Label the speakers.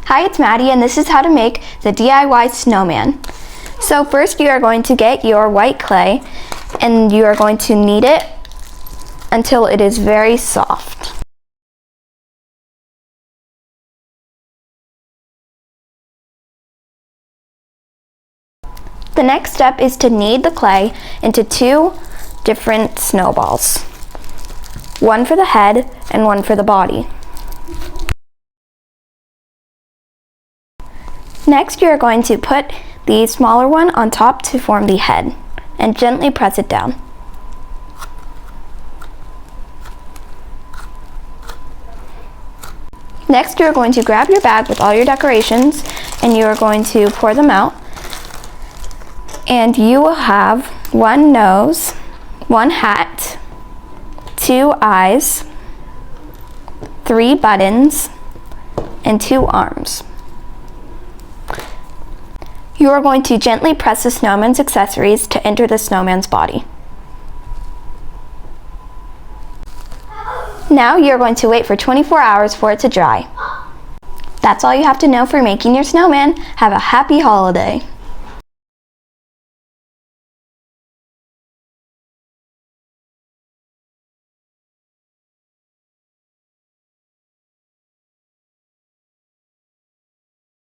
Speaker 1: Hi, it's Maddie, and this is how to make the DIY snowman. So first you are going to get your white clay and you are going to knead it until it is very soft. The next step is to knead the clay into two different snowballs. One for the head and one for the body. Next, you are going to put the smaller one on top to form the head and gently press it down. Next, you are going to grab your bag with all your decorations and you are going to pour them out. And you will have one nose, one hat, two eyes, three buttons, and two arms. You are going to gently press the snowman's accessories to enter the snowman's body. Now you're going to wait for 24 hours for it to dry. That's all you have to know for making your snowman. Have a happy holiday!